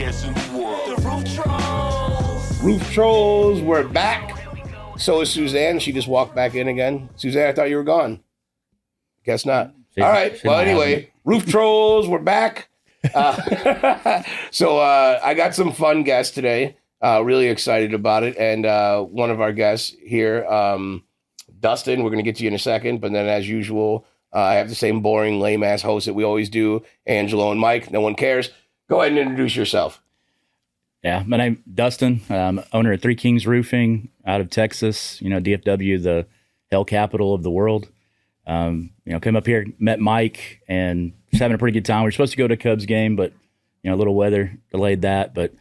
podcast in the world. The Roof Trollz. Roof Trollz, we're back. So is Suzanne. She just walked back in again. Suzanne, I thought you were gone. Guess not. All right. Well, anyway, Roof Trollz, we're back. So I got some fun guests today. Really excited about it. And one of our guests here, Dustin, we're going to get to you in a second. But then as usual, I have the same boring, lame-ass host that we always do, Angelo and Mike. No one cares. Go ahead and introduce yourself. Yeah, my name Dustin. I'm owner of Three Kings Roofing out of Texas. DFW, the hell capital of the world. Came up here, met Mike, and just having a pretty good time. We were supposed to go to a Cubs game, but a little weather delayed that. But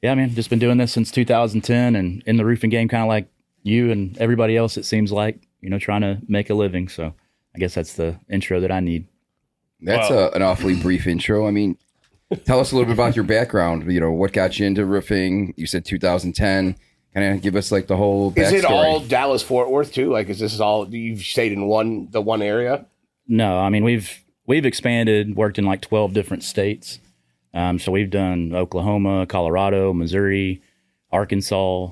yeah, man, just been doing this since 2010, and in the roofing game, kind of like you and everybody else. It seems like trying to make a living. So I guess that's the intro that I need. That's an awfully brief intro. I mean, tell us a little bit about your background. What got you into roofing? You said 2010. Kind of give us like the whole backstory. Is it all Dallas-Fort Worth too? Like, is this all you've stayed in the one area? No, I mean we've expanded, worked in like 12 different states. So we've done Oklahoma, Colorado, Missouri, Arkansas,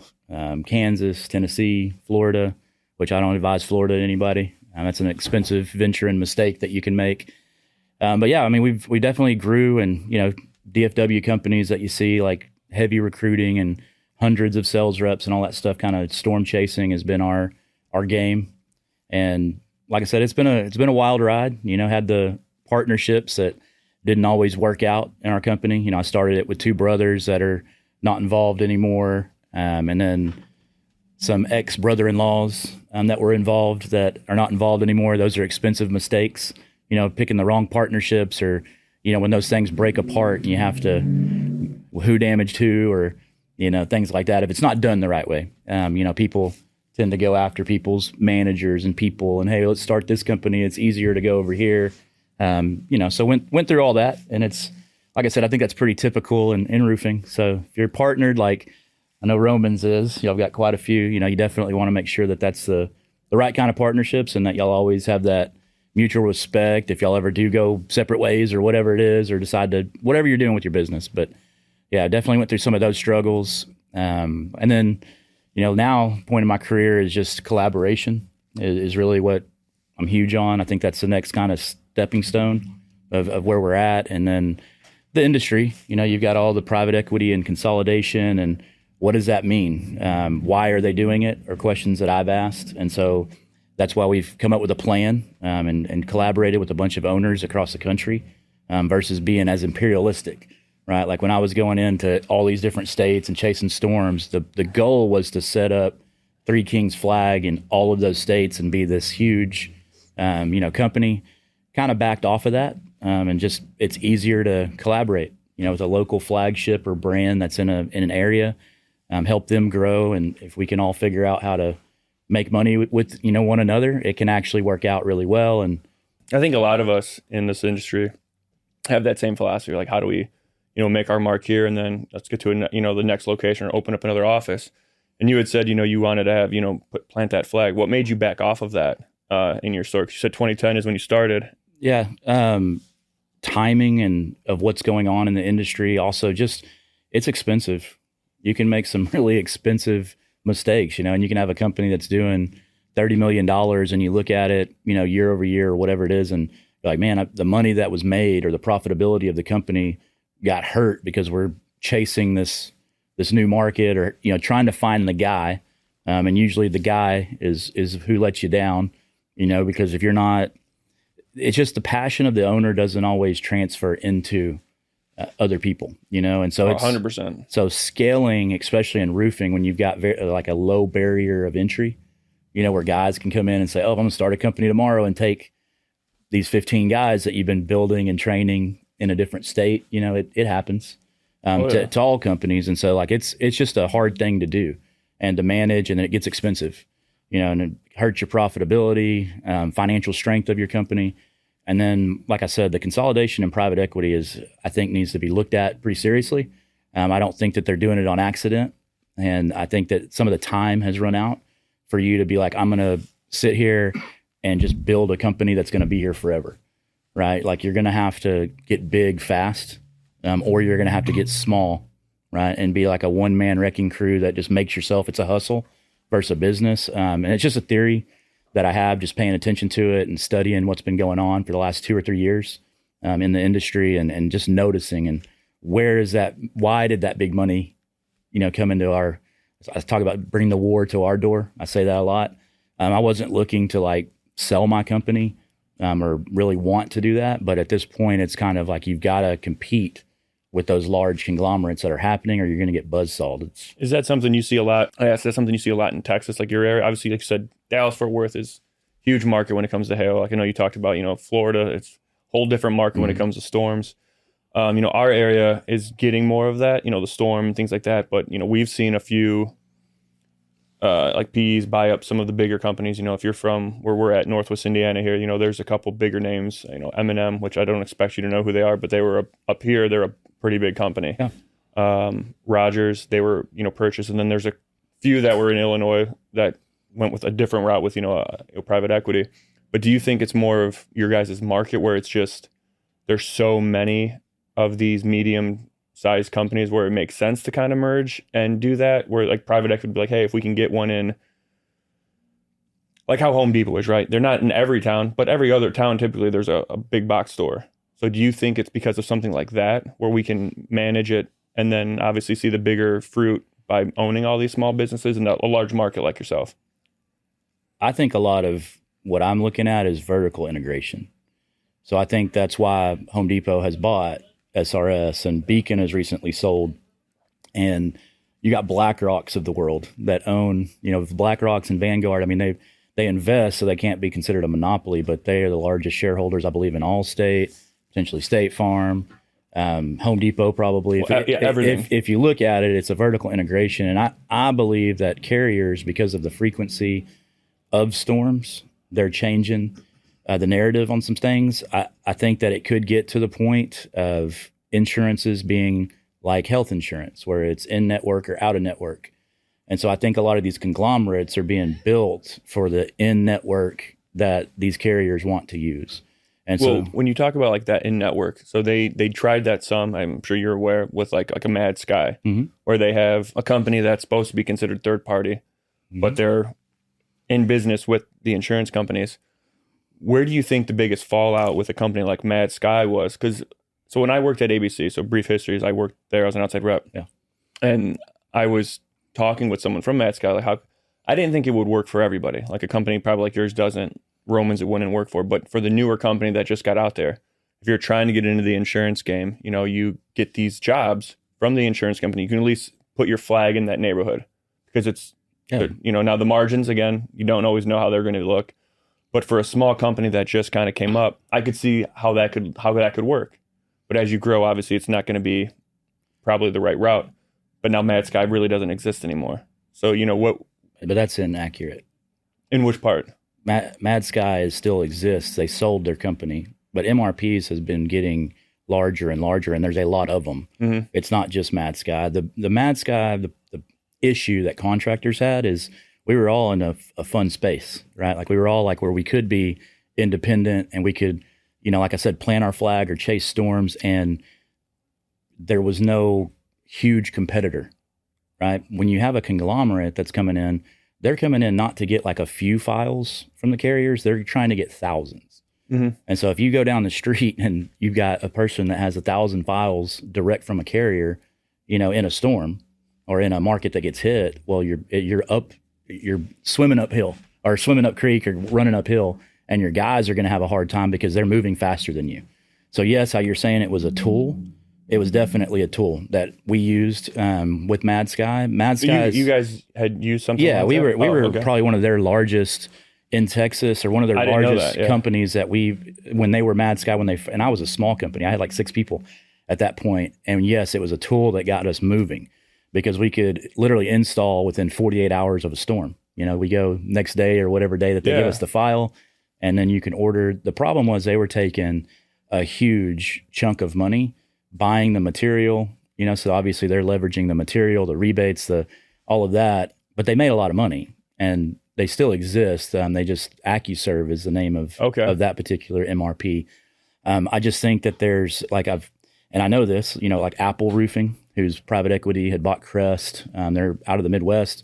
Kansas, Tennessee, Florida, which I don't advise Florida to anybody. That's an expensive venture and mistake that you can make. But yeah, I mean, we definitely grew, and DFW companies that you see, like heavy recruiting and hundreds of sales reps and all that stuff, kind of storm chasing has been our game. And like I said, it's been a wild ride. Had the partnerships that didn't always work out in our company. I started it with two brothers that are not involved anymore, and then some ex-brother-in-laws that were involved that are not involved anymore. Those are expensive mistakes. Picking the wrong partnerships, or, when those things break apart and you have to who damaged who, or, things like that. If it's not done the right way, people tend to go after people's managers and people and, hey, let's start this company. It's easier to go over here. So went through all that. And it's, like I said, I think that's pretty typical in roofing. So if you're partnered, like I know Romans is, y'all got quite a few, you definitely want to make sure that that's the right kind of partnerships, and that y'all always have that mutual respect if y'all ever do go separate ways or whatever it is, or decide to whatever you're doing with your business. But yeah, I definitely went through some of those struggles. And then, now point in my career is just collaboration is really what I'm huge on. I think that's the next kind of stepping stone of where we're at. And then the industry, you've got all the private equity and consolidation, and what does that mean? Why are they doing it? Are questions that I've asked. And so that's why we've come up with a plan and collaborated with a bunch of owners across the country versus being as imperialistic, right? Like when I was going into all these different states and chasing storms, the goal was to set up Three Kings flag in all of those states and be this huge, company. Kind of backed off of that, and just it's easier to collaborate, with a local flagship or brand that's in an area, help them grow, and if we can all figure out how to make money with one another, it can actually work out really well. And I think a lot of us in this industry have that same philosophy. Like, how do we, make our mark here, and then let's get to the next location or open up another office. And you had said, you wanted to have, plant that flag. What made you back off of that in your store? 'Cause you said 2010 is when you started. Yeah, timing and of what's going on in the industry. Also, just it's expensive. You can make some really expensive mistakes, and you can have a company that's doing $30 million, and you look at it, year over year or whatever it is, and you're like, man, the money that was made or the profitability of the company got hurt because we're chasing this new market, or trying to find the guy, and usually the guy is who lets you down, because if you're not, it's just the passion of the owner doesn't always transfer into other people, and so it's 100%. So scaling, especially in roofing, when you've got like a low barrier of entry, where guys can come in and say, oh, I'm going to start a company tomorrow and take these 15 guys that you've been building and training in a different state. It happens to all companies. And so like, it's just a hard thing to do and to manage. And then it gets expensive, and it hurts your profitability, financial strength of your company. And then, like I said, the consolidation in private equity I think needs to be looked at pretty seriously. I don't think that they're doing it on accident. And I think that some of the time has run out for you to be like, I'm going to sit here and just build a company that's going to be here forever, right? Like you're going to have to get big fast, or you're going to have to get small right? And be like a one-man wrecking crew that just makes yourself, it's a hustle versus a business. And it's just a theory that I have, just paying attention to it and studying what's been going on for the last 2 or 3 years in the industry, and just noticing, and why did that big money, come into our, I talk about bring the war to our door. I say that a lot. I wasn't looking to like sell my company or really want to do that. But at this point, it's kind of like you've got to compete with those large conglomerates that are happening, or you're going to get buzzsawed. Is that something you see a lot? I asked, that's something you see a lot in Texas, like your area? Obviously, like you said, Dallas-Fort Worth is a huge market when it comes to hail. Like I know you talked about, Florida, it's a whole different market when it comes to storms. Our area is getting more of that, the storm and things like that. But, we've seen a few like PEs buy up some of the bigger companies. If you're from where we're at, Northwest Indiana here, there's a couple bigger names, M&M, which I don't expect you to know who they are, but they were up here. They're a pretty big company. Yeah. Rogers, they were, purchased. And then there's a few that were in Illinois that went with a different route with, private equity. But do you think it's more of your guys' market where it's just, there's so many of these medium-sized companies where it makes sense to kind of merge and do that, where like private equity would be like, hey, if we can get one in, like how Home Depot is, right? They're not in every town, but every other town, typically there's a big box store. So do you think it's because of something like that where we can manage it and then obviously see the bigger fruit by owning all these small businesses in a large market like yourself? I think a lot of what I'm looking at is vertical integration. So I think that's why Home Depot has bought SRS, and Beacon has recently sold. And you got BlackRocks of the world that own, BlackRocks and Vanguard. I mean, they invest, so they can't be considered a monopoly, but they are the largest shareholders, I believe, in Allstate, potentially State Farm, Home Depot probably. Everything. If you look at it, it's a vertical integration. And I believe that carriers, because of the frequency of storms, they're changing the narrative on some things. I think that it could get to the point of insurances being like health insurance, where it's in network or out of network. And so I think a lot of these conglomerates are being built for the in network that these carriers want to use. And well, so when you talk about like that in network, so they tried that some, I'm sure you're aware, with like a Mad Sky, where they have a company that's supposed to be considered third party, but they're in business with the insurance companies. Where do you think the biggest fallout with a company like Mad Sky was? So when I worked at ABC, so brief history is I worked there as an outside rep. Yeah. And I was talking with someone from Mad Sky, like how I didn't think it would work for everybody. Like a company probably like yours doesn't, Romans it wouldn't work for. But for the newer company that just got out there, if you're trying to get into the insurance game, you get these jobs from the insurance company. You can at least put your flag in that neighborhood because it's, now the margins, again, you don't always know how they're going to look. But for a small company that just kind of came up, I could see how that could work. But as you grow, obviously, it's not going to be probably the right route. But now Mad Sky really doesn't exist anymore. So what? But that's inaccurate. In which part? Mad Sky still exists. They sold their company, but MRPs has been getting larger and larger, and there's a lot of them. Mm-hmm. It's not just Mad Sky. The Mad Sky, the issue that contractors had is we were all in a fun space, right? Like we were all like where we could be independent and we could, like I said, plant our flag or chase storms, and there was no huge competitor, right? When you have a conglomerate that's coming in, they're coming in not to get like a few files from the carriers, they're trying to get thousands. Mm-hmm. And so if you go down the street and you've got a person that has 1,000 files direct from a carrier, in a storm or in a market that gets hit, well, you're swimming uphill or swimming up creek or running uphill, and your guys are going to have a hard time because they're moving faster than you. So yes, how you're saying it was a tool, it was definitely a tool that we used with Mad Sky. Mad Sky, you guys had used something. Yeah, like we that? were Okay. Probably one of their largest in Texas, or one of their largest companies that when they were Mad Sky, and I was a small company, I had like 6 people at that point, and yes, it was a tool that got us moving because we could literally install within 48 hours of a storm. We go next day or whatever day that they give us the file, and then you can order. The problem was they were taking a huge chunk of money buying the material, so obviously they're leveraging the material, the rebates, all of that, but they made a lot of money and they still exist. They just, AccuServe is the name of that particular MRP. I just think that there's and I know this, like Apple Roofing, whose private equity had bought Crest. They're out of the Midwest.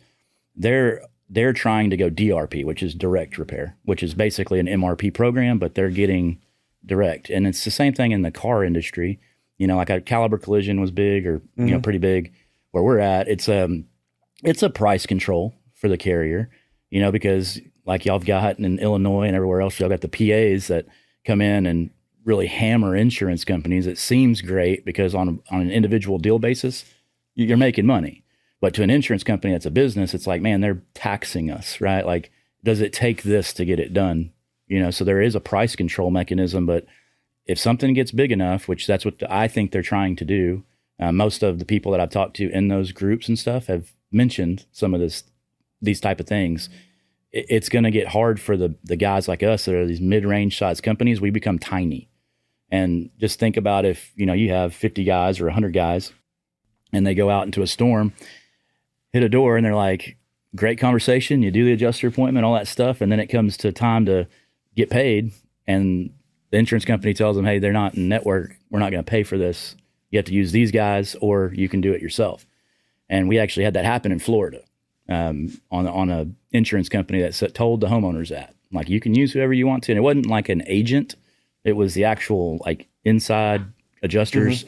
They're trying to go DRP, which is direct repair, which is basically an MRP program, but they're getting direct. And it's the same thing in the car industry. You know, like a Caliber Collision was big, or you know, pretty big. Where we're at, it's a price control for the carrier. You know, because like y'all have got in Illinois and everywhere else, y'all got the PAs that come in and really hammer insurance companies. It seems great because on an individual deal basis, you're making money. But to an insurance company that's a business, it's like, man, they're taxing us, right? Like, does it take this to get it done? You know, so there is a price control mechanism. But if something gets big enough, which that's what I think they're trying to do, most of the people that I've talked to in those groups and stuff have mentioned some of these type of things. It's going to get hard for the guys like us that are these mid-range size companies. We become tiny. And just think about if, you know, you have 50 guys or 100 guys and they go out into a storm, hit a door, and they're like, great conversation. You do the adjuster appointment, all that stuff. And then it comes to time to get paid. And the insurance company tells them, hey, they're not in network. We're not going to pay for this. You have to use these guys, or you can do it yourself. And we actually had that happen in Florida. On a insurance company that told the homeowners that, like, you can use whoever you want to. And it wasn't like an agent. It was the actual, like, inside adjusters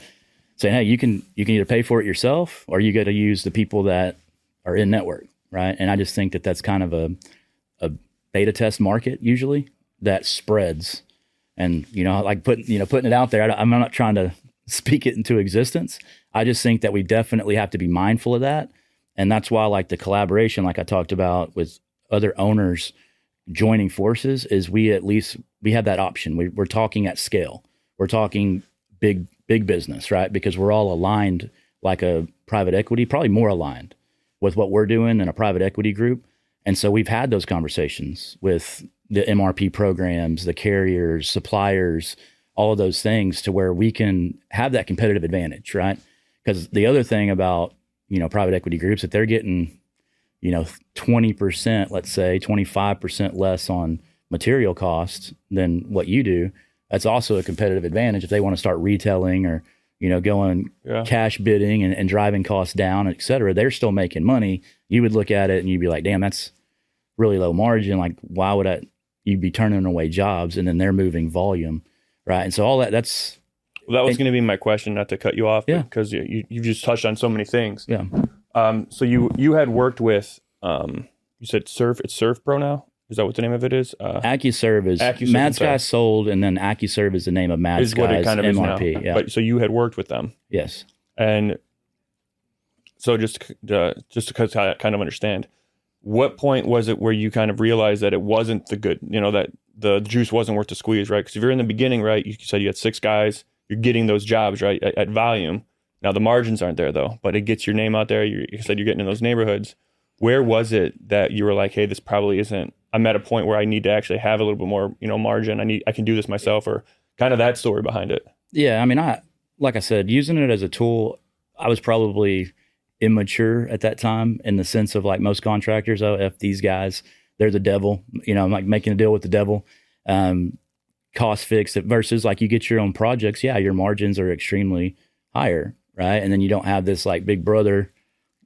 saying, hey, you can either pay for it yourself, or you got to use the people that are in network, right? And I just think that that's kind of a beta test market usually that spreads. And, you know, like putting it out there, I'm not trying to speak it into existence. I just think that we definitely have to be mindful of that. And that's why, like, the collaboration, like I talked about with other owners joining forces, is we have that option. We're talking at scale. We're talking big business, right? Because we're all aligned like a private equity, probably more aligned with what we're doing in a private equity group. And so we've had those conversations with the MRP programs, the carriers, suppliers, all of those things, to where we can have that competitive advantage, right? Because the other thing about, you know, private equity groups, if they're getting, you know, 20%, let's say 25% less on material costs than what you do, that's also a competitive advantage if they want to start retailing or, you know, going cash bidding and driving costs down, et cetera. They're still making money. You would look at it and you'd be like, damn, that's really low margin. Like, why would you'd be turning away jobs, and then they're moving volume, right? And so all that's... Well, that was going to be my question, not to cut you off, because you just touched on so many things. Yeah. So you had worked with, you said it's Surf Pro now? Is that what the name of it is? AccuServe is Mad Sky sold, and then AccuServe is the name of Mad Sky's what it kind of MRP. Is now. Yeah. But so you had worked with them. Yes. And so just to kind of understand, what point was it where you kind of realized that it wasn't the good, you know, that the juice wasn't worth the squeeze, right? Because if you're in the beginning, right, you said you had 6 guys, you're getting those jobs, right, at volume. Now the margins aren't there though, but it gets your name out there. You said you're getting in those neighborhoods. Where was it that you were like, hey, this probably isn't, I'm at a point where I need to actually have a little bit more, you know, margin. I can do this myself, or kind of that story behind it? Yeah. I mean, like I said, using it as a tool, I was probably immature at that time, in the sense of, like, most contractors, oh, F these guys, they're the devil, you know, I'm like making a deal with the devil. Cost fixed versus, like, you get your own projects. Yeah. Your margins are extremely higher. Right. And then you don't have this, like, big brother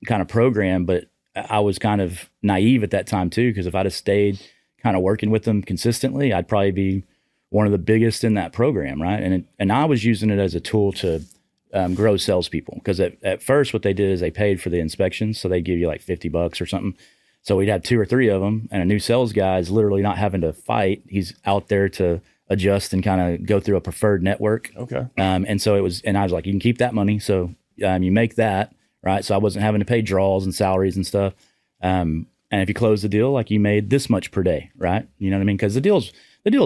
kind of program, but I was kind of naive at that time too, because if I'd have stayed kind of working with them consistently, I'd probably be one of the biggest in that program. Right. And I was using it as a tool to grow salespeople, because at first what they did is they paid for the inspections. So they give you like $50 or something. So we'd have 2 or 3 of them, and a new sales guy is literally not having to fight. He's out there to adjust and kind of go through a preferred network. Okay. And so I was like, you can keep that money. So you make that, right? So I wasn't having to pay draws and salaries and stuff. And if you close the deal, like, you made this much per day, right? You know what I mean? Because the deals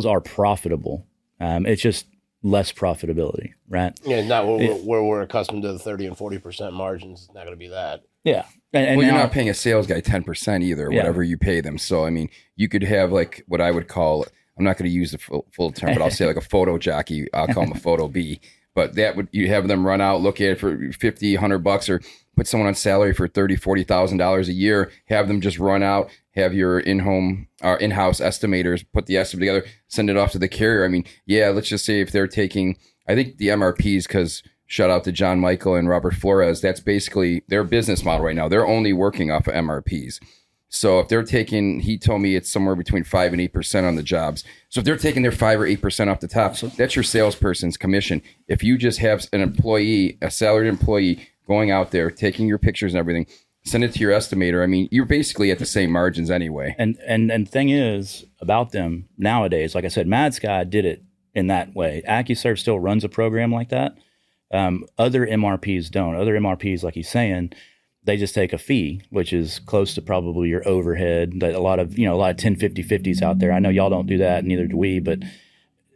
are profitable. It's just less profitability, right? Yeah, not where we're accustomed to the 30 and 40% margins. It's not going to be that. Yeah. And well, now, you're not paying a sales guy 10% either, whatever you pay them. So, I mean, you could have, like, what I would call, I'm not going to use the full term, but I'll say like a photo jockey. I'll call him a photo B. But you have them run out, look at it for $50, $100, or put someone on salary for $30,000, $40,000 a year, have them just run out, have your in-house estimators put the estimate together, send it off to the carrier. I mean, yeah, let's just say if they're taking, I think the MRPs, because shout out to John Michael and Robert Flores. That's basically their business model right now. They're only working off of MRPs. So if they're taking, he told me it's somewhere between 5 and 8% on the jobs. So if they're taking their 5 or 8% off the top, that's your salesperson's commission. If you just have an employee, a salaried employee going out there, taking your pictures and everything, send it to your estimator. I mean, you're basically at the same margins anyway. And the thing is about them nowadays, like I said, Mad Sky did it in that way. AccuServe still runs a program like that. Other MRPs don't. Other MRPs, like he's saying, they just take a fee, which is close to probably your overhead. That a lot of 10-50-50s out there. I know y'all don't do that, neither do we, but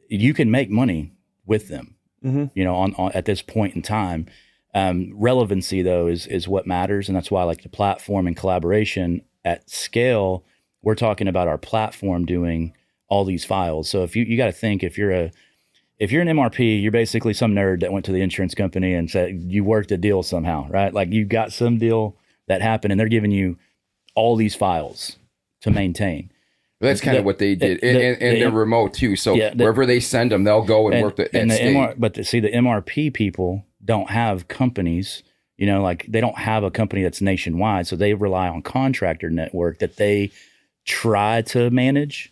you can make money with them. On at this point in time. Relevancy though is what matters, and that's why I like the platform and collaboration at scale. We're talking about our platform doing all these files. So if you got to think, if you're an MRP, you're basically some nerd that went to the insurance company and said you worked a deal somehow, right? Like you got some deal that happened, and they're giving you all these files to maintain. That's kind of what they did, and they're remote too. So wherever they send them, they'll go and work the state. But the MRP people don't have companies, like they don't have a company that's nationwide. So they rely on contractor network that they try to manage,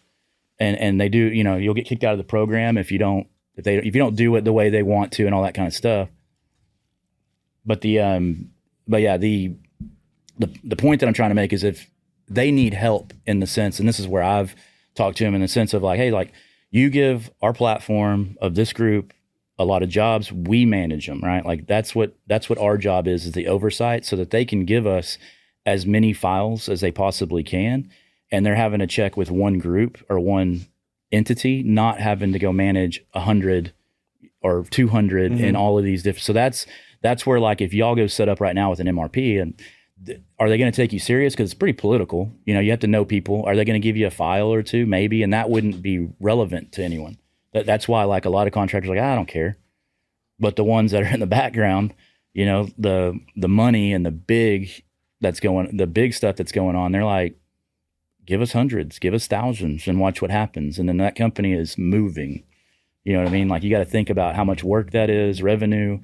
and they do. You'll get kicked out of the program if you don't do it the way they want to and all that kind of stuff. But the point that I'm trying to make is if they need help in the sense, and this is where I've talked to him in the sense of like, hey, like you give our platform of this group a lot of jobs, we manage them, right? Like that's what our job is the oversight, so that they can give us as many files as they possibly can. And they're having to check with one group or one entity, not having to go manage 100 or 200 in all of these different. So that's where, like, if y'all go set up right now with an MRP, and are they going to take you serious? Because it's pretty political. You have to know people. Are they going to give you a file or two? Maybe. And that wouldn't be relevant to anyone. That's why, like, a lot of contractors are like, I don't care. But the ones that are in the background, the money and the big stuff that's going on, they're like, give us hundreds, give us thousands, and watch what happens. And then that company is moving. You know what I mean? Like, you got to think about how much work that is, revenue,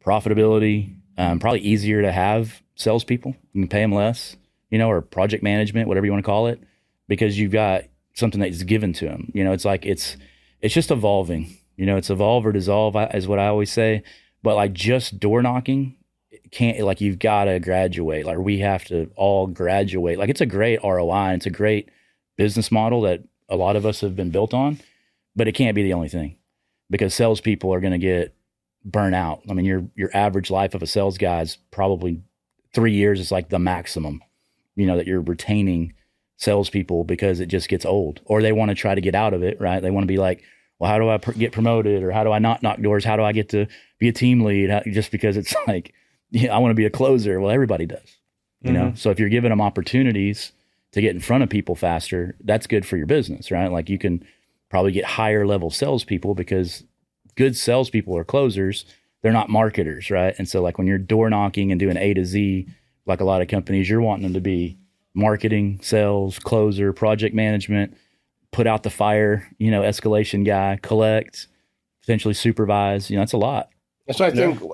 profitability. Probably easier to have salespeople. You can pay them less, or project management, whatever you want to call it, because you've got something that's given to them. It's like it's just evolving. It's evolve or dissolve is what I always say. But like just door knocking can't, like, you've got to graduate. Like, we have to all graduate. Like, it's a great ROI and it's a great business model that a lot of us have been built on, but it can't be the only thing, because salespeople are going to get burnt out. I mean, your average life of a sales guy is probably 3 years is like the maximum, that you're retaining salespeople, because it just gets old, or they want to try to get out of it, right? They want to be like, well, how do I get promoted, or how do I not knock doors? How do I get to be a team lead? Just because it's like, I want to be a closer. Well, everybody does, know? So if you're giving them opportunities to get in front of people faster, that's good for your business, right? Like, you can probably get higher level salespeople, because good salespeople are closers. They're not marketers, right? And so, like, when you're door knocking and doing A to Z, like a lot of companies, you're wanting them to be marketing, sales, closer, project management, put out the fire, escalation guy, collect, potentially supervise. That's a lot. So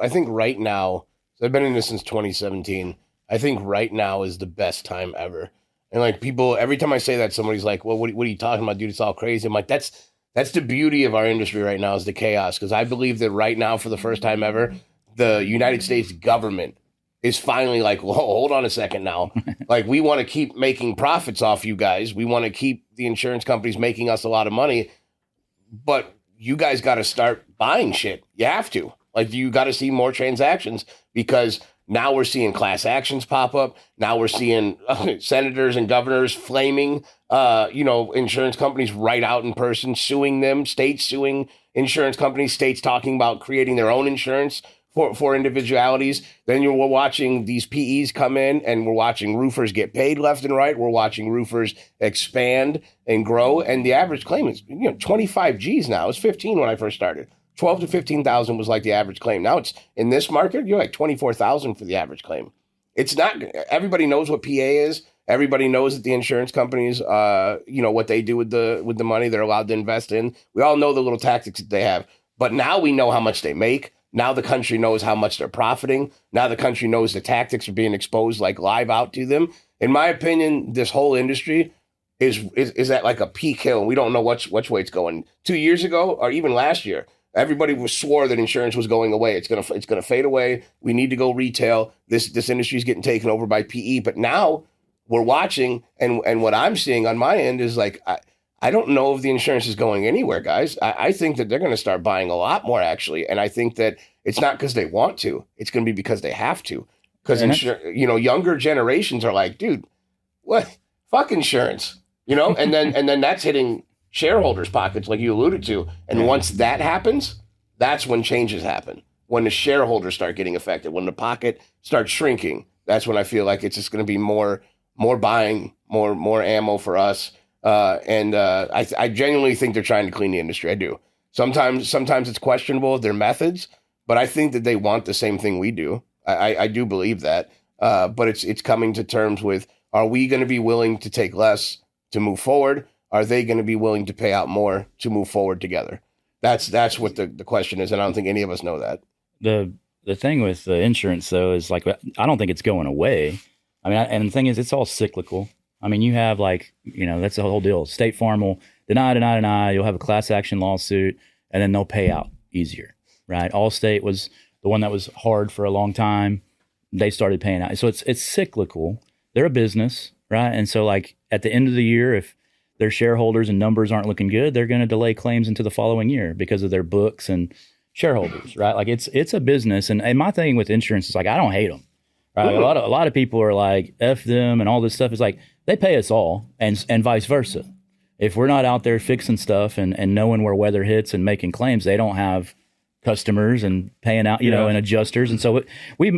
I think right now, I've been in this since 2017. I think right now is the best time ever. And like, people, every time I say that, somebody's like, well, what are you talking about, dude? It's all crazy. I'm like, that's the beauty of our industry right now, is the chaos. Because I believe that right now, for the first time ever, the United States government is finally like, whoa, hold on a second now. Like, we want to keep making profits off you guys. We want to keep the insurance companies making us a lot of money. But you guys got to start buying shit. You have to. Like, you got to see more transactions, because now we're seeing class actions pop up. Now we're seeing senators and governors flaming, insurance companies right out in person, suing them, states suing insurance companies, states talking about creating their own insurance for individualities. Then we're watching these PEs come in, and we're watching roofers get paid left and right. We're watching roofers expand and grow. And the average claim is 25 G's now. It was 15 when I first started. 12 to 15,000 was like the average claim. Now it's in this market, you're like 24,000 for the average claim. It's not, everybody knows what PA is. Everybody knows that the insurance companies, what they do with the money they're allowed to invest in. We all know the little tactics that they have, but now we know how much they make. Now the country knows how much they're profiting. Now the country knows the tactics are being exposed like live out to them. In my opinion, this whole industry is at like a peak hill, and we don't know which way it's going. 2 years ago, or even last year, everybody swore that insurance was going away. It's gonna fade away. We need to go retail. This industry is getting taken over by PE. But now we're watching, and what I'm seeing on my end is like I don't know if the insurance is going anywhere, guys. I think that they're going to start buying a lot more, actually, and I think that it's not because they want to. It's going to be because they have to. Because younger generations are like, dude, what? Fuck insurance. And then that's hitting shareholders' pockets, like you alluded to. And once that happens, that's when changes happen. When the shareholders start getting affected, when the pocket starts shrinking, that's when I feel like it's just going to be more buying, more ammo for us. I genuinely think they're trying to clean the industry. I do. Sometimes it's questionable, their methods, but I think that they want the same thing we do. I do believe that. But it's coming to terms with, are we going to be willing to take less to move forward? Are they going to be willing to pay out more to move forward together? That's what the question is, and I don't think any of us know that. The thing with the insurance, though, is like, I don't think it's going away. I mean, and the thing is, it's all cyclical. I mean, you have that's the whole deal. State Farm will deny. You'll have a class action lawsuit, and then they'll pay out easier, right? Allstate was the one that was hard for a long time. They started paying out. So it's cyclical. They're a business, right? And so like at the end of the year, if their shareholders and numbers aren't looking good, they're going to delay claims into the following year because of their books and shareholders, right? Like it's a business. And my thing with insurance is like, I don't hate them, right? Like a lot of people are like, F them and all this stuff. Is like, they pay us all and vice versa. If we're not out there fixing stuff and knowing where weather hits and making claims, they don't have customers and paying out, and adjusters. And so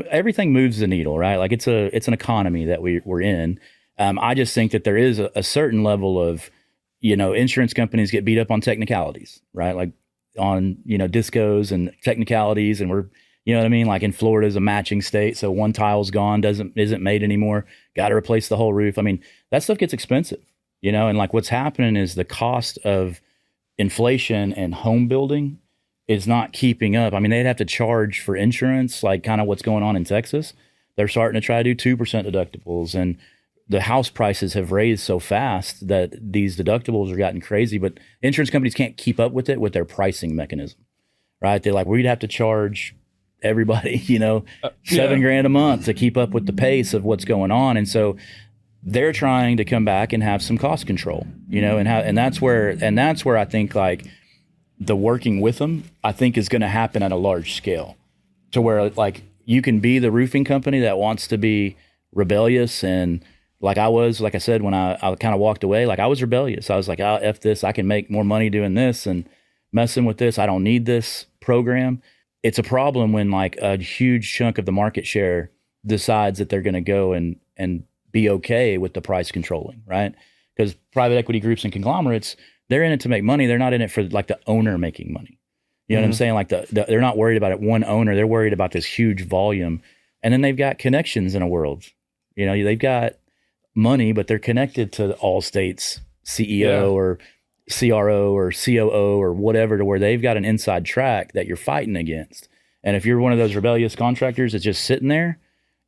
everything moves the needle, right? Like it's an economy that we're in. I just think that there is a certain level of, insurance companies get beat up on technicalities, right? Like on, discos and technicalities. And we're, you know what I mean? Like in Florida is a matching state. So one tile's gone, isn't made anymore. Got to replace the whole roof. I mean, that stuff gets expensive, and like what's happening is the cost of inflation and home building is not keeping up. I mean, they'd have to charge for insurance, like kind of what's going on in Texas. They're starting to try to do 2% deductibles, and the house prices have raised so fast that these deductibles are gotten crazy, but insurance companies can't keep up with it with their pricing mechanism, right? They're like, we'd have to charge everybody, $7,000 a month to keep up with the pace of what's going on. And so they're trying to come back and have some cost control, and that's where I think like the working with them, I think is going to happen at a large scale to where like you can be the roofing company that wants to be rebellious. And like I said, when I kind of walked away, like I was rebellious. I was like, F this, I can make more money doing this and messing with this. I don't need this program. It's a problem when like a huge chunk of the market share decides that they're going to go and be okay with the price controlling, right? Because private equity groups and conglomerates, they're in it to make money. They're not in it for like the owner making money. You know what I'm saying? Like they're not worried about it. One owner, they're worried about this huge volume. And then they've got connections in a world. They've got money, but they're connected to Allstate's CEO or CRO or COO or whatever, to where they've got an inside track that you're fighting against. And if you're one of those rebellious contractors that's just sitting there,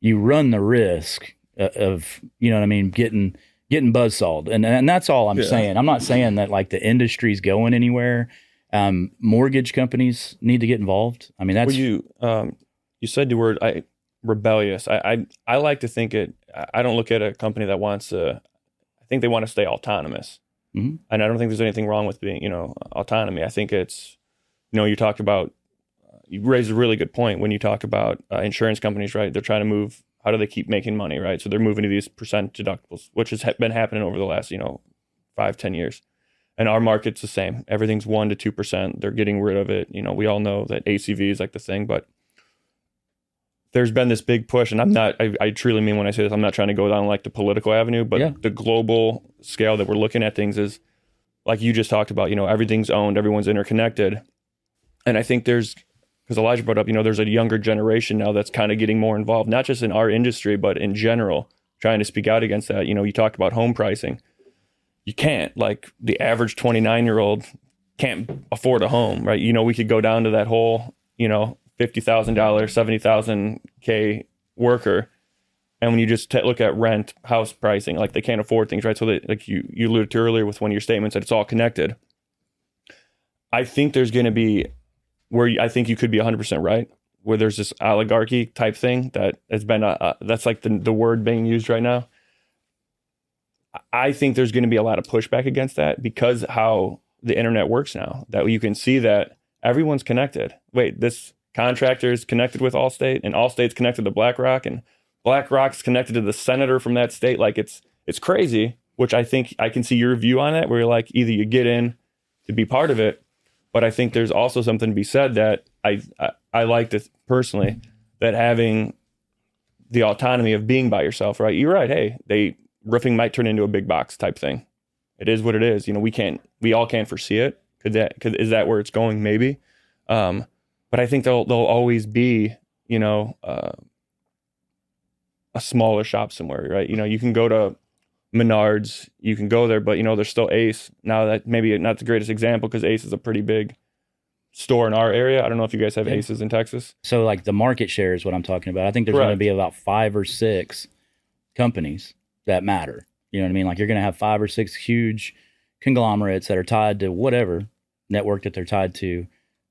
you run the risk of, getting buzzsawed. And that's all I'm saying. I'm not saying that like the industry's going anywhere. Mortgage companies need to get involved. I mean, that's you said the word rebellious. I like to think I don't look at a company that wants to, I think they want to stay autonomous. Mm-hmm. And I don't think there's anything wrong with being, autonomy. I think it's, you talked about, you raised a really good point when you talk about insurance companies, right? They're trying to move, how do they keep making money, right? So they're moving to these percent deductibles, which has been happening over the last, 5-10 years. And our market's the same. Everything's 1% to 2%. They're getting rid of it. We all know that ACV is like the thing, but there's been this big push, and I truly mean when I say this, I'm not trying to go down like the political avenue, but the global scale that we're looking at things is, like you just talked about, everything's owned, everyone's interconnected. And I think because Elijah brought up, there's a younger generation now that's kind of getting more involved, not just in our industry, but in general, trying to speak out against that. You talked about home pricing. You can't, like the average 29-year-old can't afford a home, right? We could go down to that whole, $50,000, $70,000 worker. And when you just look at rent, house pricing, like they can't afford things, right? So that, like you alluded to earlier with one of your statements, that it's all connected. I think there's going to be I think you could be 100% right, where there's this oligarchy type thing that has been that's like the word being used right now. I think there's going to be a lot of pushback against that because how the internet works now, that you can see that everyone's connected. Wait, this contractor is connected with Allstate, and Allstate's connected to BlackRock, and BlackRock's connected to the senator from that state. Like it's crazy, which I think I can see your view on it, where you're like, either you get in to be part of it, but I think there's also something to be said that I like this personally, that having the autonomy of being by yourself, right? You're right. Hey, roofing might turn into a big box type thing. It is what it is. You know, we all can't foresee it. Is that where it's going? Maybe. But I think there'll always be, you know, a smaller shop somewhere, right? You know, you can go to Menards, you can go there, but you know, there's still Ace. Now that maybe not the greatest example because Ace is a pretty big store in our area. I don't know if you guys have Aces in Texas. So like the market share is what I'm talking about. I think there's going to be about 5 or 6 companies that matter. You know what I mean? Like you're going to have 5 or 6 huge conglomerates that are tied to whatever network that they're tied to.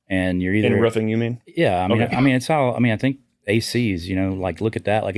And you're either in roofing, you mean? Yeah. Okay. I think ACs, you know, like look at that. Like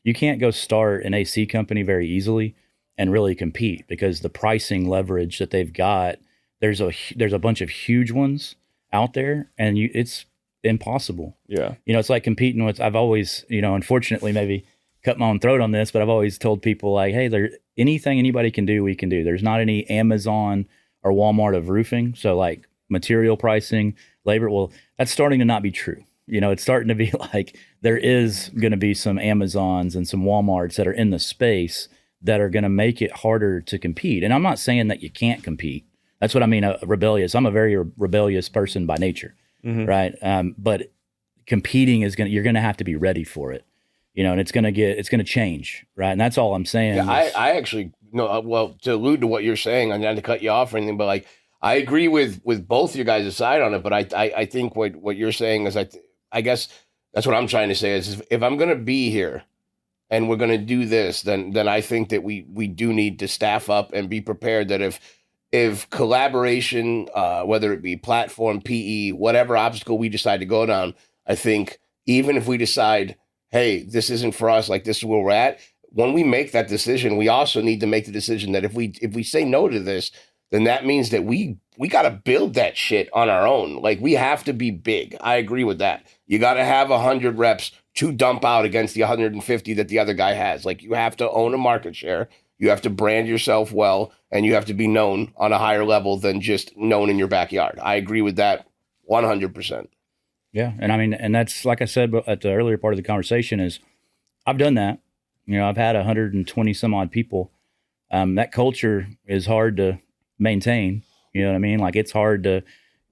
you can't go start an AC company very easily and really compete because the pricing leverage that they've got, there's a bunch of huge ones out there and it's impossible. Yeah. You know, it's like competing with, I've always, you know, unfortunately maybe cut my own throat on this, but I've always told people like, hey, anything anybody can do, we can do. There's not any Amazon or Walmart of roofing. So like material pricing, labor, well, that's starting to not be true. You know, it's starting to be like there is going to be some Amazons and some Walmarts that are in the space that are going to make it harder to compete. And I'm not saying that you can't compete. That's what I mean, rebellious. I'm a very rebellious person by nature, right? But competing you're going to have to be ready for it, you know, and it's going to change, right? And that's all I'm saying. Yeah, I actually, no, well, to allude to what you're saying, and not to cut you off or anything, but like, I agree with both your guys' side on it, but I think what you're saying is, I guess that's what I'm trying to say is if I'm going to be here and we're going to do this, then I think that we do need to staff up and be prepared that if collaboration, whether it be platform, PE, whatever obstacle we decide to go down, I think even if we decide, hey, this isn't for us, like this is where we're at, when we make that decision, we also need to make the decision that if we say no to this, then that means that we got to build that shit on our own. Like we have to be big. I agree with that. You got to have 100 reps to dump out against the 150 that the other guy has. Like you have to own a market share. You have to brand yourself well, and you have to be known on a higher level than just known in your backyard. I agree with that 100%. Yeah. And I mean, and that's, like I said at the earlier part of the conversation is I've done that. You know, I've had 120 some odd people. That culture is hard to maintain. You know what I mean? Like it's hard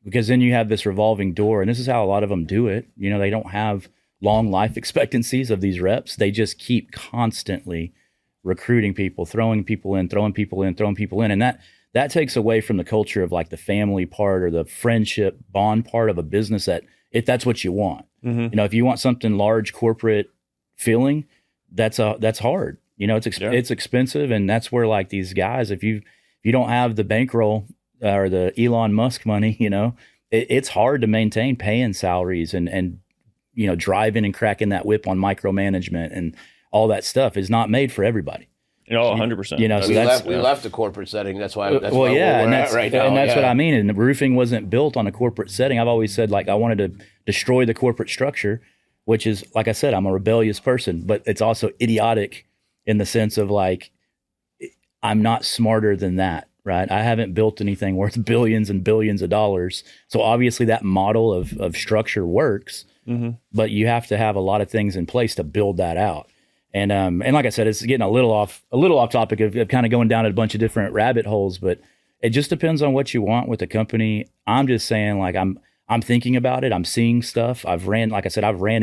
because then you have this revolving door, and this is how a lot of them do it. You know, they don't have long life expectancies of these reps. They just keep constantly recruiting people, throwing people in. And that takes away from the culture of like the family part or the friendship bond part of a business that if that's what you want, you know, if you want something large corporate feeling, that's hard. You know, it's expensive. And that's where like these guys, if you don't have the bankroll or the Elon Musk money, you know, it's hard to maintain paying salaries and, you know, driving and cracking that whip on micromanagement and all that stuff is not made for everybody. You know, 100%. You know, so we left the corporate setting. That's why. That's well, why yeah, we're at right now. And that's what I mean. And the roofing wasn't built on a corporate setting. I've always said like I wanted to destroy the corporate structure, which is like I said, I'm a rebellious person, but it's also idiotic in the sense of like I'm not smarter than that. Right. I haven't built anything worth billions and billions of dollars. So obviously that model of structure works, but you have to have a lot of things in place to build that out. And like I said, it's getting a little off topic of kind of going down a bunch of different rabbit holes, but it just depends on what you want with the company. I'm just saying like, I'm thinking about it. I'm seeing stuff. I've ran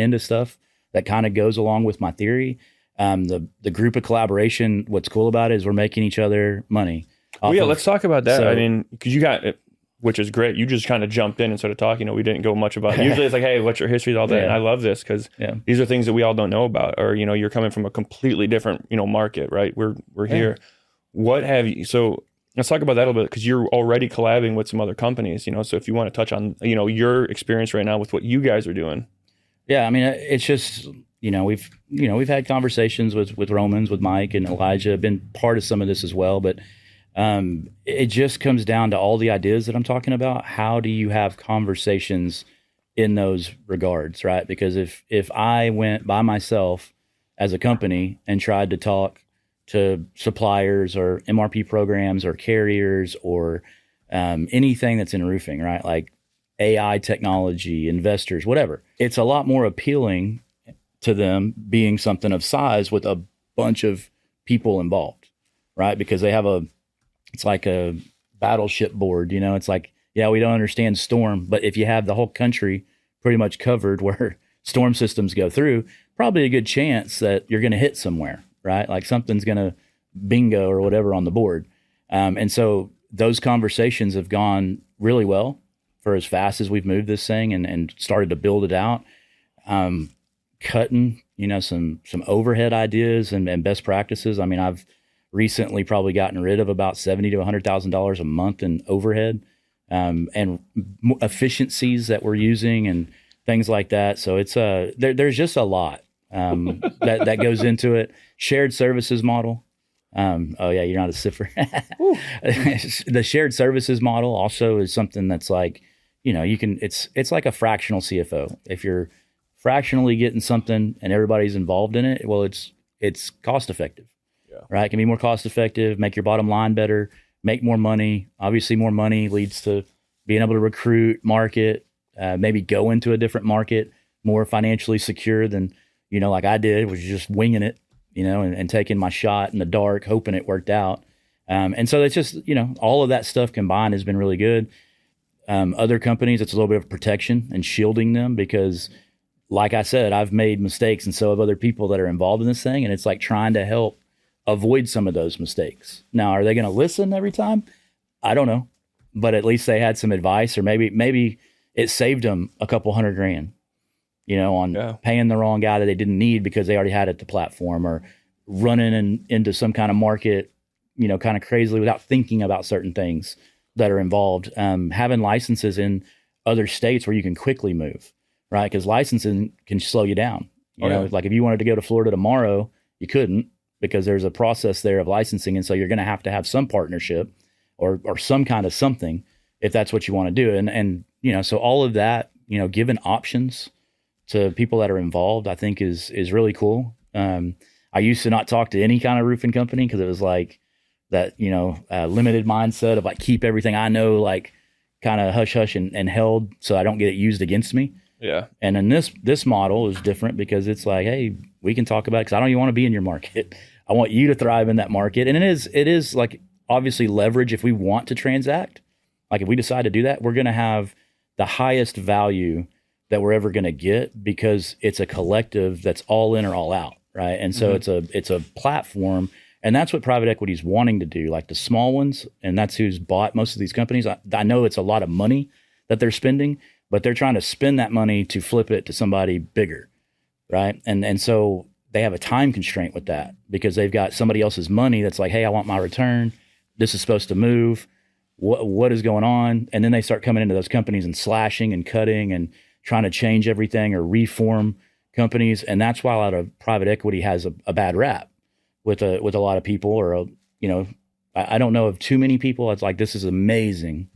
into stuff that kind of goes along with my theory. The group of collaboration, what's cool about it is we're making each other money. Well, yeah, let's talk about that. So, I mean, because you got which is great. You just kind of jumped in and started talking. We didn't go much about it. Usually it's like, hey, what's your history, all that. Yeah. And I love this because these are things that we all don't know about, or, you're coming from a completely different, market, right? We're here. What have you, so let's talk about that a little bit, because you're already collabing with some other companies, so if you want to touch on, your experience right now with what you guys are doing. Yeah. I mean, it's just, we've had conversations with Romans, with Mike and Elijah, been part of some of this as well, but it just comes down to all the ideas that I'm talking about. How do you have conversations in those regards, right? Because if I went by myself as a company and tried to talk to suppliers or MRP programs or carriers or anything that's in roofing, right? Like AI technology, investors, whatever. It's a lot more appealing to them being something of size with a bunch of people involved, right? Because they have it's like a battleship board, It's like, yeah, we don't understand storm, but if you have the whole country pretty much covered where storm systems go through, probably a good chance that you're going to hit somewhere, right? Like something's going to bingo or whatever on the board. And so those conversations have gone really well for as fast as we've moved this thing and started to build it out. Cutting, some overhead ideas and best practices. I mean, I've recently probably gotten rid of about $70,000 to $100,000 a month in overhead and efficiencies that we're using and things like that. So it's there's just a lot that goes into it. Shared services model. Oh yeah, you're not a sipper. The shared services model also is something that's like, you can. It's like a fractional CFO. If you're fractionally getting something and everybody's involved in it, well, it's cost effective. Right? It can be more cost effective, make your bottom line better, make more money. Obviously, more money leads to being able to recruit, market, maybe go into a different market, more financially secure than, like I did, was just winging it, and taking my shot in the dark, hoping it worked out. And so it's just, all of that stuff combined has been really good. Other companies, it's a little bit of protection and shielding them because, like I said, I've made mistakes and so have other people that are involved in this thing. And it's like trying to help avoid some of those mistakes. Now, are they going to listen every time? I don't know, but at least they had some advice, or maybe it saved them a couple $100,000, on paying the wrong guy that they didn't need because they already had it the platform, or running into some kind of market, kind of crazily without thinking about certain things that are involved. Having licenses in other states where you can quickly move, right? Because licensing can slow you down. You know, like if you wanted to go to Florida tomorrow, you couldn't, because there's a process there of licensing. And so you're going to have some partnership or some kind of something if that's what you want to do. And so all of that, giving options to people that are involved, I think is really cool. I used to not talk to any kind of roofing company because it was like that, limited mindset of like, keep everything I know, like kind of hush and held so I don't get it used against me. Yeah. And then this model is different because it's like, hey, we can talk about it because I don't even want to be in your market. I want you to thrive in that market. And it is like obviously leverage if we want to transact. Like if we decide to do that, we're going to have the highest value that we're ever going to get because it's a collective that's all in or all out, right? And so it's a platform, and that's what private equity is wanting to do, like the small ones, and that's who's bought most of these companies. I know it's a lot of money that they're spending, but they're trying to spend that money to flip it to somebody bigger, right? And so they have a time constraint with that because they've got somebody else's money that's like, hey, I want my return. This is supposed to move. What is going on? And then they start coming into those companies and slashing and cutting and trying to change everything or reform companies. And that's why a lot of private equity has a bad rap with a lot of people, or, I don't know of too many people. It's like, this is amazing.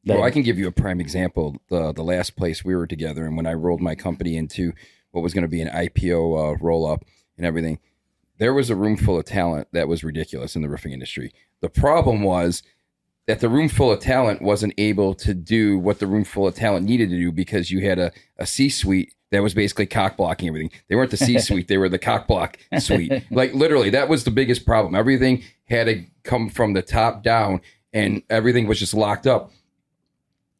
Well, I can give you a prime example. The last place we were together, and when I rolled my company into what was going to be an IPO roll-up and everything, there was a room full of talent that was ridiculous in the roofing industry. The problem was that the room full of talent wasn't able to do what the room full of talent needed to do because you had a C-suite that was basically cock blocking everything. They weren't the C-suite, they were the cock block suite. Like literally, that was the biggest problem. Everything had to come from the top down and everything was just locked up.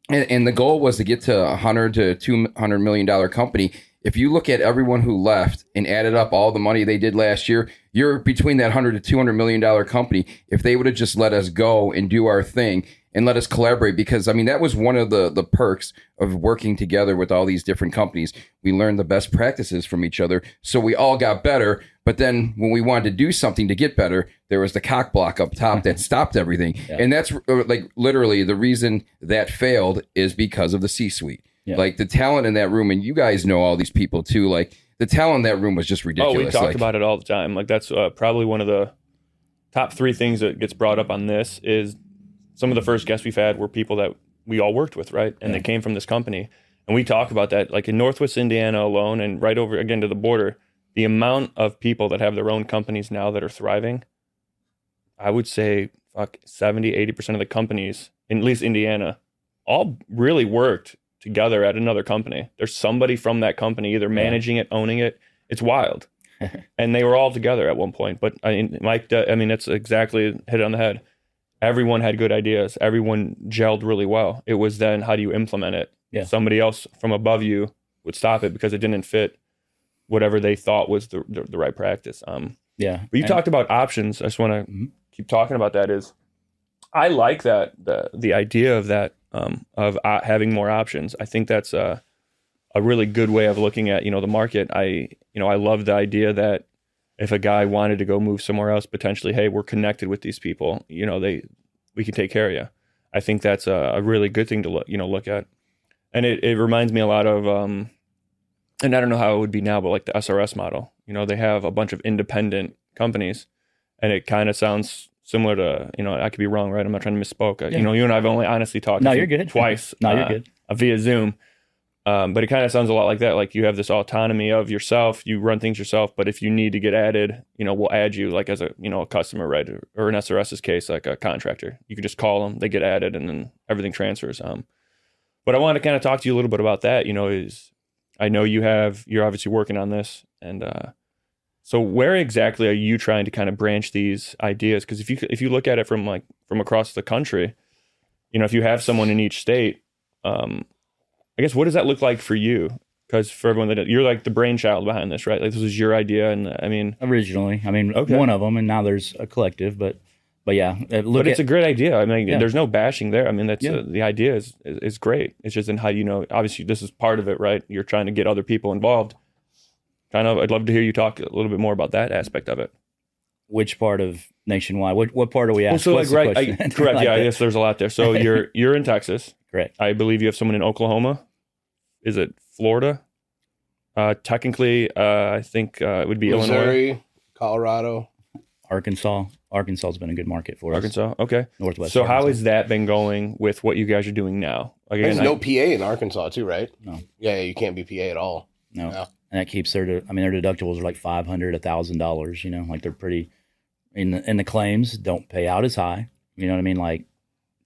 And the goal was to get to $100 to $200 million company. If you look at everyone who left and added up all the money they did last year, you're between that $100 to $200 million company. If they would have just let us go and do our thing and let us collaborate, because I mean that was one of the perks of working together with all these different companies. We learned the best practices from each other, so we all got better. But then when we wanted to do something to get better, there was the cock block up top that stopped everything. Yeah. And that's like literally the reason that failed is because of the C-suite. Yeah. Like the talent in that room, and you guys know all these people too. Like the talent in that room was just ridiculous. Oh, we talked about it all the time. Like that's probably one of the top 3 things that gets brought up on this is some of the first guests we've had were people that we all worked with, right? And they came from this company. And we talk about that, like in Northwest Indiana alone and right over again to the border, the amount of people that have their own companies now that are thriving, I would say 70, 80% of the companies, in at least Indiana, all really worked together at another company. There's somebody from that company either managing it, owning it. It's wild. And they were all together at one point. But I mean, Mike, that's exactly hit it on the head. Everyone had good ideas. Everyone gelled really well. It was then how do you implement it? Yeah. Somebody else from above you would stop it because it didn't fit whatever they thought was the right practice. But you talked about options. I just want to keep talking about that. Is I like that the idea of that of having more options. I think that's a really good way of looking at the market. I love the idea that if a guy wanted to go move somewhere else, potentially, hey, we're connected with these people. We can take care of you. I think that's a really good thing to look at. And it reminds me a lot of, and I don't know how it would be now, but like the SRS model. They have a bunch of independent companies, and it kind of sounds similar to, I could be wrong, right? I'm not trying to misspoke. You and I have only honestly talked you're good. twice. You're good. Via Zoom. But it kind of sounds a lot like that. Like you have this autonomy of yourself, you run things yourself, but if you need to get added, we'll add you like as a customer, right? Or in SRS's case, like a contractor. You can just call them, they get added, and then everything transfers. But I want to kind of talk to you a little bit about that, is I know you're obviously working on this. And so where exactly are you trying to kind of branch these ideas? Because if you look at it from across the country, if you have someone in each state, I guess what does that look like for you? Because for everyone you're like the brainchild behind this, right? Like this was your idea, and originally, one of them, and now there's a collective, but yeah, it's a great idea. There's no bashing there. That's the idea is great. It's just in how obviously this is part of it, right? You're trying to get other people involved. I'd love to hear you talk a little bit more about that aspect of it. Which part of nationwide? What part are we asking? Well, so correct. Like I guess there's a lot there. So you're in Texas. Correct. I believe you have someone in Oklahoma. Is it Florida? Technically, I think it would be Missouri, Illinois, Colorado, Arkansas. Arkansas's been a good market for us. Arkansas, okay. Northwest. So Arkansas. how has that been going with what you guys are doing now? There's no PA in Arkansas too, right? No. Yeah, you can't be PA at all. No. And that keeps their deductibles are like $500, $1,000. Like they're pretty. In the claims don't pay out as high. You know what I mean? Like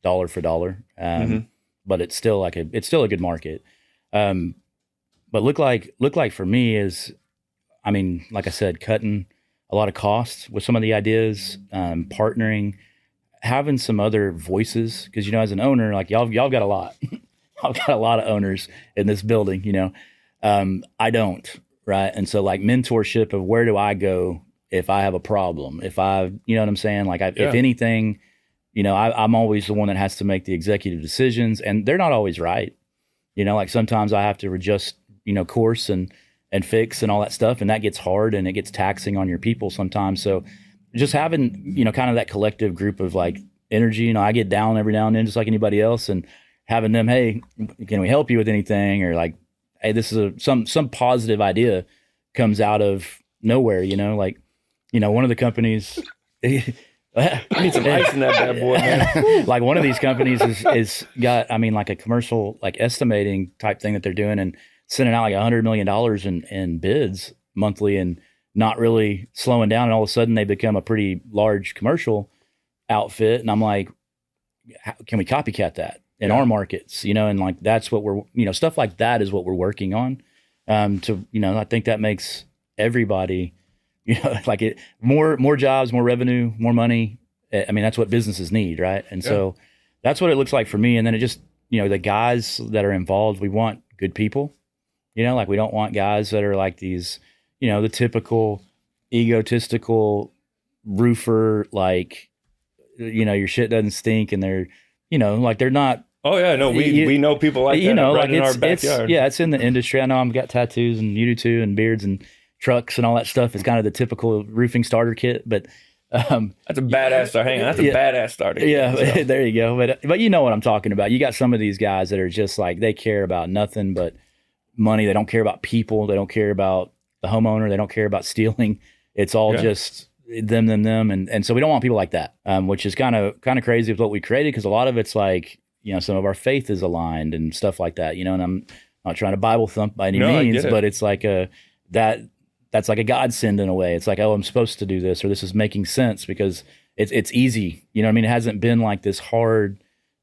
dollar for dollar. But it's still a good market. But look like for me is, like I said, cutting a lot of costs with some of the ideas, partnering, having some other voices. Cause as an owner, like y'all got a lot, I've got a lot of owners in this building, I don't, right. And so like mentorship of where do I go if I have a problem, if you know what I'm saying? Like if anything, I'm always the one that has to make the executive decisions, and they're not always right. Like sometimes I have to adjust, course and fix and all that stuff. And that gets hard and it gets taxing on your people sometimes. So just having, kind of that collective group of like energy, I get down every now and then just like anybody else, and having them, hey, can we help you with anything? Or like, hey, this is some positive idea comes out of nowhere, like, one of the companies, I need some ice in that bad boy, man. Like one of these companies is got, like a commercial, like estimating type thing that they're doing and sending out like $100 million in bids monthly and not really slowing down. And all of a sudden they become a pretty large commercial outfit. And I'm like, can we copycat that in our markets? And like, that's what we're, stuff like that is what we're working on. I think that makes everybody, like it more jobs, more revenue, more money. That's what businesses need, right? And so that's what it looks like for me. And then it just, the guys that are involved, we want good people. Like we don't want guys that are like these, the typical egotistical roofer, like, your shit doesn't stink and they're like they're not. Oh yeah, no, we know people like that right in our backyard. It's in the industry. I know I've got tattoos and you do too, and beards and trucks and all that stuff. It's kind of the typical roofing starter kit, but that's a badass start. Hang on, that's a badass starter kit. Yeah, so. There you go. But you know what I'm talking about. You got some of these guys that are just like they care about nothing but money. They don't care about people. They don't care about the homeowner. They don't care about stealing. It's all just them, and so we don't want people like that, which is kind of crazy with what we created, because a lot of it's like, some of our faith is aligned and stuff like that, and I'm not trying to Bible thump by any means, but it's like that's like a godsend in a way. It's like, oh, I'm supposed to do this, or this is making sense because it's easy. You know what I mean? It hasn't been like this hard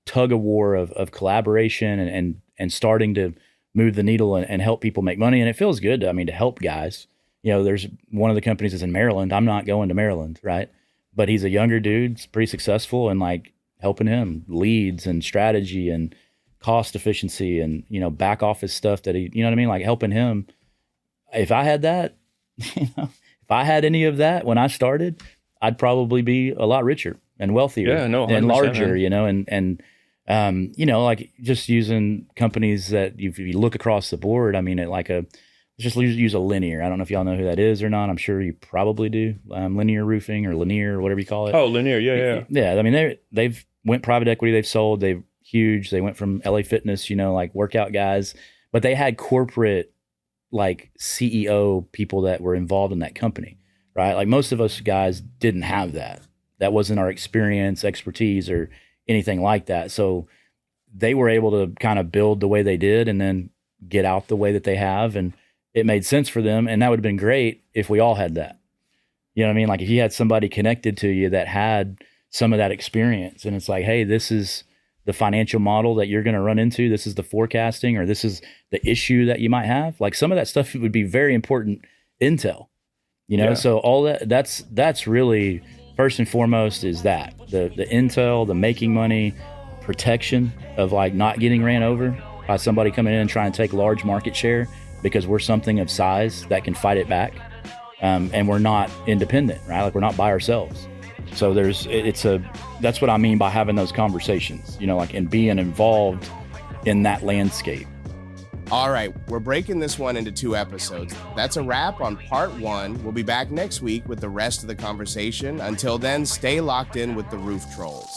tug of war of collaboration and starting to move the needle and help people make money. And it feels good to help guys. There's one of the companies is in Maryland. I'm not going to Maryland, right? But he's a younger dude, he's pretty successful, and like helping him leads and strategy and cost efficiency and, back office stuff that he, like helping him. If I had that, if I had any of that when I started, I'd probably be a lot richer and wealthier and larger, man. Like just using companies that if you look across the board, let's just use a Linear. I don't know if y'all know who that is or not. I'm sure you probably do. Linear Roofing or Linear or whatever you call it. Oh, Linear. Yeah. Yeah. They've went private equity. They've sold. They're huge. They went from LA Fitness, like workout guys, but they had corporate like CEO people that were involved in that company, right? Like most of us guys didn't have that. That wasn't our experience, expertise, or anything like that. So they were able to kind of build the way they did and then get out the way that they have. And it made sense for them. And that would have been great if we all had that. You know what I mean? Like if you had somebody connected to you that had some of that experience, and it's like, hey, this is the financial model that you're going to run into. This is the forecasting, or this is the issue that you might have. Like some of that stuff would be very important intel, So all that's really first and foremost is that the intel, the making money, protection of like not getting ran over by somebody coming in and trying to take large market share because we're something of size that can fight it back. And we're not independent, right? Like we're not by ourselves. So that's what I mean by having those conversations, and being involved in that landscape. All right, we're breaking this one into 2 episodes. That's a wrap on part 1. We'll be back next week with the rest of the conversation. Until then, stay locked in with the Roof Trollz.